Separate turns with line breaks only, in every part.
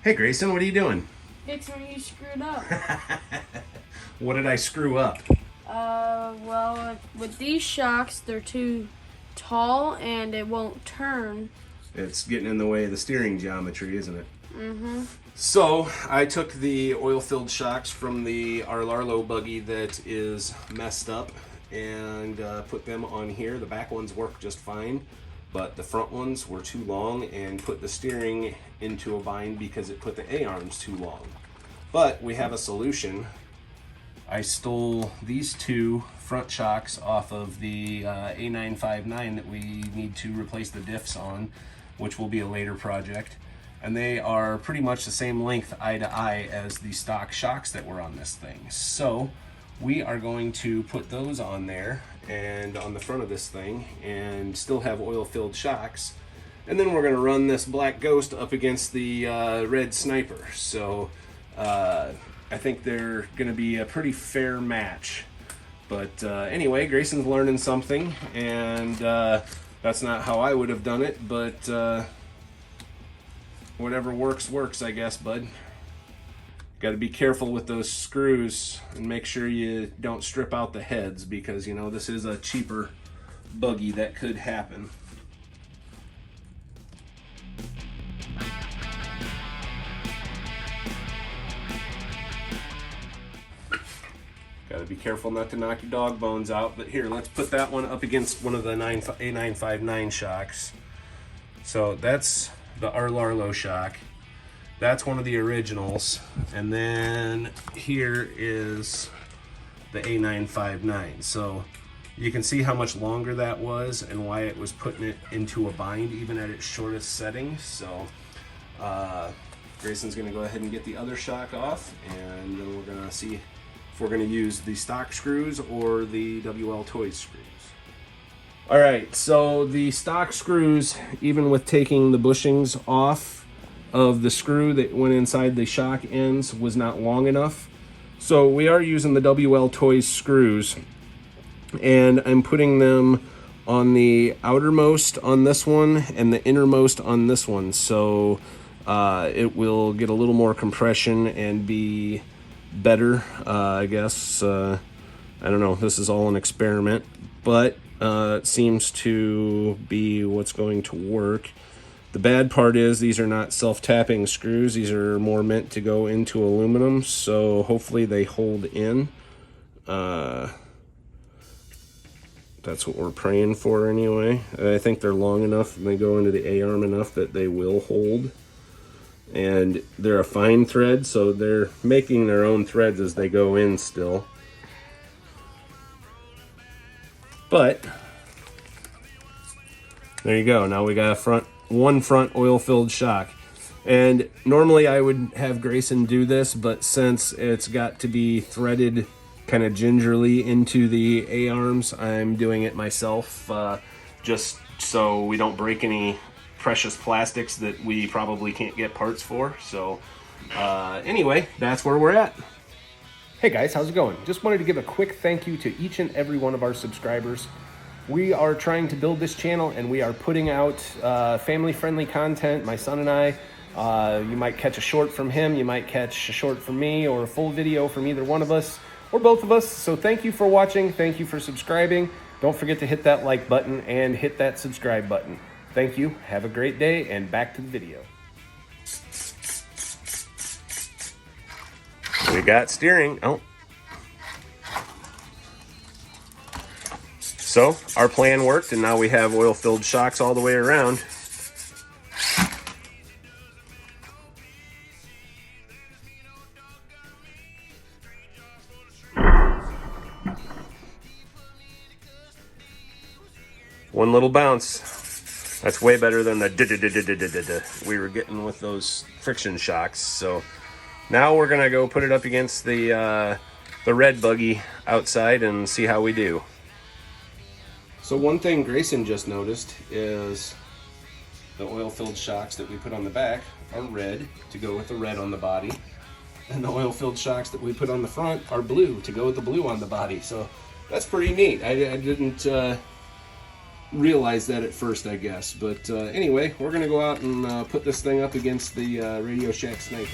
Hey Grayson, what are you doing?
Fixing you screwed up.
What did I screw up?
Well, with these shocks, they're too tall and it won't turn.
It's getting in the way of the steering geometry, isn't it?
Mm-hmm.
So, I took the oil-filled shocks from the Arlarlo buggy that is messed up and put them on here. The back ones work just fine, but the front ones were too long and put the steering into a bind because it put the A-arms too long. But we have a solution. I stole these two front shocks off of the A959 that we need to replace the diffs on, which will be a later project. And they are pretty much the same length eye to eye as the stock shocks that were on this thing. So we are going to put those on there and on the front of this thing and still have oil-filled shocks. And then we're going to run this Black Ghost up against the red Sniper. So I think they're going to be a pretty fair match. But anyway, Grayson's learning something, and that's not how I would have done it, but whatever works, works, I guess, bud. Got to be careful with those screws and make sure you don't strip out the heads because, you know, this is a cheaper buggy that could happen. Got to be careful not to knock your dog bones out. But here, let's put that one up against one of the A959 shocks. So that's the Arlarlo shock. That's one of the originals. And then here is the A959. So you can see how much longer that was and why it was putting it into a bind even at its shortest setting. So Grayson's going to go ahead and get the other shock off, and then we're going to see if we're going to use the stock screws or the WL Toys screws. All right, so the stock screws, even with taking the bushings off of the screw that went inside the shock ends, was not long enough. So we are using the WL Toys screws, and I'm putting them on the outermost on this one and the innermost on this one. So it will get a little more compression and be better, I guess. I don't know, this is all an experiment, but it seems to be what's going to work. The bad part is these are not self-tapping screws. These are more meant to go into aluminum, so hopefully they hold in. That's what we're praying for anyway. I think they're long enough and they go into the A-arm enough that they will hold. And they're a fine thread, so they're making their own threads as they go in still. But there you go. Now we got one front oil-filled shock. And normally I would have Grayson do this, but since it's got to be threaded kind of gingerly into the A-arms, I'm doing it myself, just so we don't break any precious plastics that we probably can't get parts for. So anyway, that's where we're at. Hey guys, how's it going? Just wanted to give a quick thank you to each and every one of our subscribers. We are trying to build this channel and we are putting out family-friendly content. My son and I, you might catch a short from him, you might catch a short from me, or a full video from either one of us or both of us. So thank you for watching, thank you for subscribing. Don't forget to hit that like button and hit that subscribe button. Thank you, have a great day, and back to the video. We got steering. Oh. So our plan worked, and now we have oil-filled shocks all the way around. One little bounce. That's way better than the we were getting with those friction shocks. So now we're gonna go put it up against the red buggy outside and see how we do. So one thing Grayson just noticed is the oil-filled shocks that we put on the back are red to go with the red on the body, and the oil-filled shocks that we put on the front are blue to go with the blue on the body. So that's pretty neat. I didn't realize that at first, I guess. But anyway, we're gonna go out and put this thing up against the Radio Shack sniper.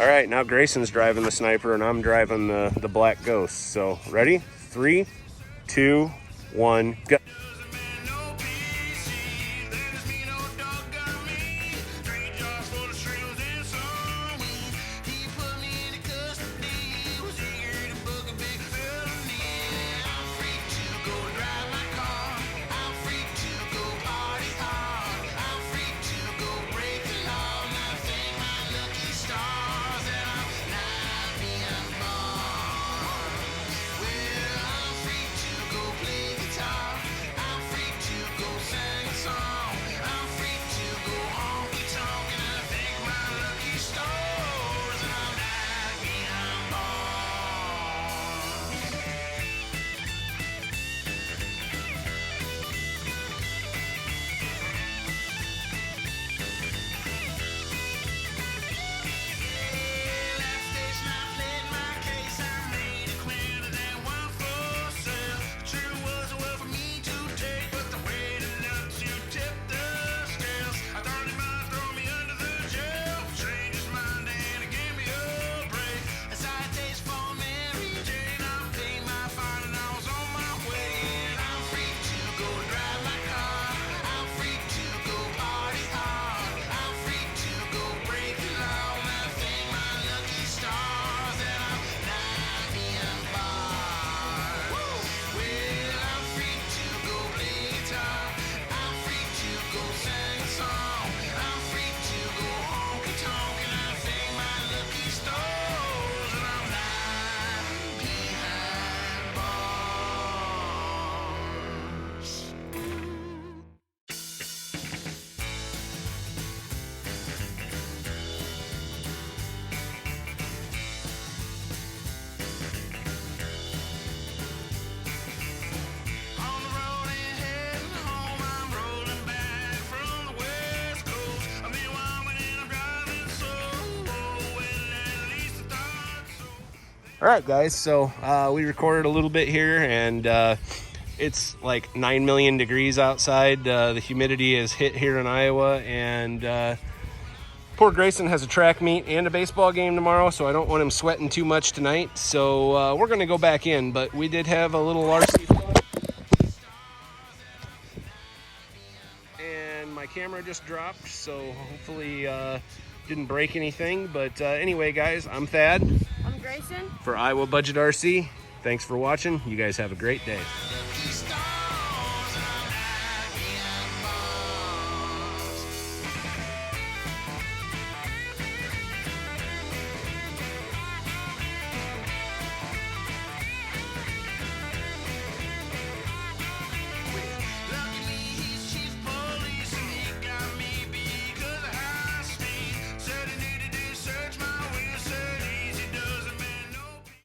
All right, now Grayson's driving the sniper and I'm driving the Black Ghost. So ready? 3, 2, 1, go. All right, guys, so we recorded a little bit here, and it's like 9 million degrees outside. The humidity is hit here in Iowa, and poor Grayson has a track meet and a baseball game tomorrow, so I don't want him sweating too much tonight. So we're going to go back in, but we did have a little RC fun. camera just dropped, so hopefully didn't break anything. But anyway, guys, I'm Thad.
I'm Grayson.
For Iowa Budget RC. Thanks for watching. You guys have a great day.